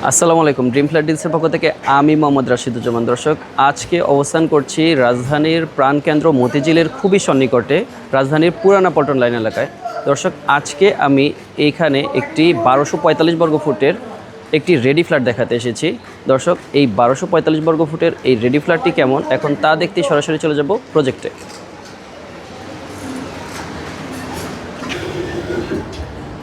আসসালামু আলাইকুম। Dream flat ডিলসের পক্ষ থেকে আমি মোহাম্মদ রাশিদুজ্জামান। দর্শক, আজকে অবস্থান করছি রাজধানীর প্রাণকেন্দ্র মতিঝিলের খুবই সন্নিকটে রাজধানীর পুরানা পল্টন লাইন এলাকায়। দর্শক, আজকে আমি এইখানে একটি 1245 বর্গ ফুটের একটি রেডি ফ্ল্যাট দেখাতে এসেছি। দর্শক, এই 1245 বর্গ ফুটের এই রেডি ফ্ল্যাটটি কেমন এখন তা দেখতে সরাসরি চলে যাব প্রজেক্টে।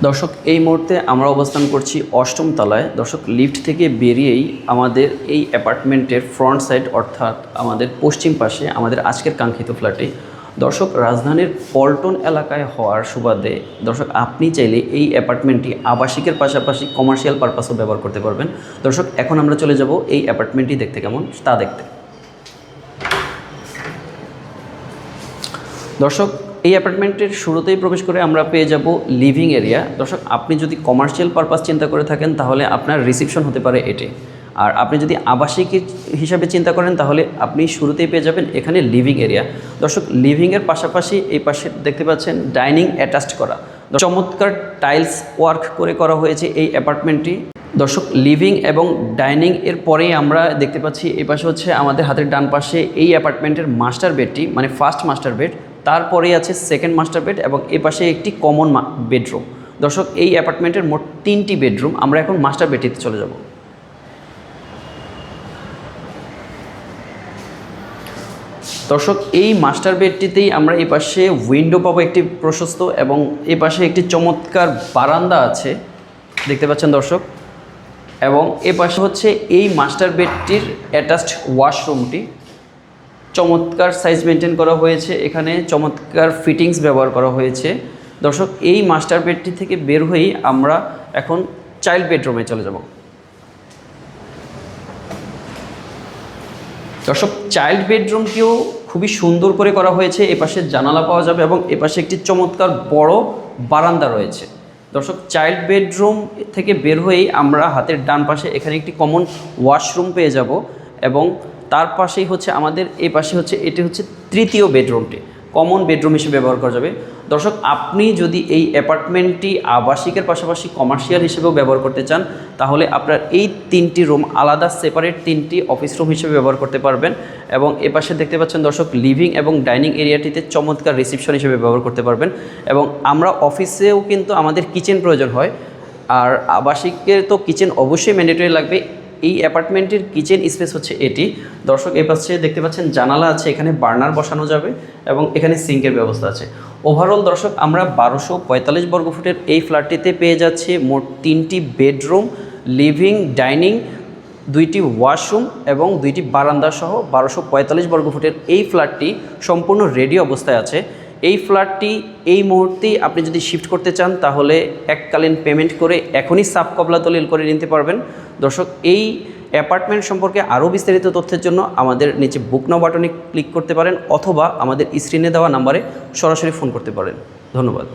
দর্শক, এই মুহূর্তে আমরা অবস্থান করছি 8ম তলায়। দর্শক, লিফট থেকে বেরিয়েই আমাদের এই অ্যাপার্টমেন্টের ফ্রন্ট সাইড অর্থাৎ আমাদের পশ্চিম পাশে আমাদের আজকের কাঙ্ক্ষিত ফ্ল্যাটে। দর্শক, রাজধানীর পল্টন এলাকায় হওয়ার সুবাদে দর্শক আপনি চাইলে এই অ্যাপার্টমেন্টটি আবাসিকের পাশাপাশি কমার্শিয়াল পারপাসও ব্যবহার করতে পারবেন। দর্শক, এখন আমরা চলে যাব এই অ্যাপার্টমেন্টটি দেখতে কেমন তা দেখতে। দর্শক, এই অ্যাপার্টমেন্টের শুরুতেই প্রবেশ করে আমরা পেয়ে যাব লিভিং এরিয়া। দর্শক, আপনি যদি কমার্শিয়াল পারপাস চিন্তা করে থাকেন তাহলে আপনার রিসেপশন হতে পারে এটি, আর আপনি যদি আবাসিক হিসাবে চিন্তা করেন তাহলে আপনি শুরুতেই পেয়ে যাবেন এখানে লিভিং এরিয়া। দর্শক, লিভিংয়ের পাশাপাশি এই পাশে দেখতে পাচ্ছেন ডাইনিং অ্যাটাচড করা, চমৎকার টাইলস ওয়ার্ক করে করা হয়েছে এই অ্যাপার্টমেন্টটি। দর্শক, লিভিং এবং ডাইনিং এর পরেই আমরা দেখতে পাচ্ছি এই পাশে হচ্ছে আমাদের হাতের ডান পাশে এই অ্যাপার্টমেন্টের মাস্টার বেডটি, মানে ফার্স্ট মাস্টার বেড। তারপরেই আছে সেকেন্ড মাস্টার বেড এবং এ পাশে একটি কমন বেডরুম। দর্শক, এই অ্যাপার্টমেন্টের মোট 3টি বেডরুম। আমরা এখন মাস্টার বেডটিতে চলে যাব। দর্শক, এই মাস্টার বেডটিতেই আমরা এই পাশে উইন্ডো পাবো একটি প্রশস্ত, এবং এ পাশে একটি চমৎকার বারান্দা আছে দেখতে পাচ্ছেন দর্শক। এবং এ পাশে হচ্ছে এই মাস্টার বেডটির অ্যাটাচড ওয়াশরুমটি। চমৎকার সাইজ মেনটেন করা হয়েছে, এখানে চমৎকার ফিটিংস ব্যবহার করা হয়েছে। দর্শক, এই মাস্টার বেডটি থেকে বের হয়েই আমরা এখন চাইল্ড বেডরুমে চলে যাব। দর্শক, চাইল্ড বেডরুমটিও খুবই সুন্দর করে করা হয়েছে। এপাশে জানালা পাওয়া যাবে এবং এপাশে একটি চমৎকার বড় বারান্দা রয়েছে। দর্শক, চাইল্ড বেডরুম থেকে বের হয়েই আমরা হাতের ডান পাশে এখানে একটি কমন ওয়াশরুম পেয়ে যাব, এবং তার পাশেই হচ্ছে আমাদের এই পাশে হচ্ছে এটি হচ্ছে তৃতীয় বেডরুমটি, কমন বেডরুম হিসেবে ব্যবহার করা যাবে। দর্শক, আপনি যদি এই অ্যাপার্টমেন্টটি আবাসিকের পাশাপাশি কমার্শিয়াল হিসেবেও ব্যবহার করতে চান তাহলে আপনার এই 3টি রুম আলাদা সেপারেট 3টি অফিস রুম হিসেবে ব্যবহার করতে পারবেন। এবং এ পাশে দেখতে পাচ্ছেন দর্শক, লিভিং এবং ডাইনিং এরিয়াটিতে চমৎকার রিসেপশন হিসেবে ব্যবহার করতে পারবেন। এবং আমরা অফিসেও কিন্তু আমাদের কিচেন প্রয়োজন হয়, আর আবাসিকের তো কিচেন অবশ্যই ম্যান্ডেটরি লাগবে। এই অ্যাপার্টমেন্টের কিচেন স্পেস হচ্ছে এটি। দর্শক, এ পাশে দেখতে পাচ্ছেন জানালা আছে, এখানে বার্নার বসানো যাবে এবং এখানে সিঙ্কের ব্যবস্থা আছে। ওভারঅল দর্শক, আমরা 1245 বর্গফুটের এই ফ্ল্যাটটিতে পেয়ে যাচ্ছি মোট 3টি বেডরুম, লিভিং, ডাইনিং, 2টি ওয়াশরুম এবং 2টি বারান্দা সহ 1245 বর্গফুটের এই ফ্ল্যাটটি সম্পূর্ণ রেডি অবস্থায় আছে। এই ফ্ল্যাটটি এই মুহূর্তেই আপনি যদি শিফট করতে চান তাহলে এককালীন পেমেন্ট করে এখনই সাব কবলা দলিল করে নিতে পারবেন। দর্শক, এই অ্যাপার্টমেন্ট সম্পর্কে আরও বিস্তারিত তথ্যের জন্য আমাদের নিচে বুক নাও বাটনে ক্লিক করতে পারেন, অথবা আমাদের স্ক্রিনে দেওয়া নাম্বারে সরাসরি ফোন করতে পারেন। ধন্যবাদ।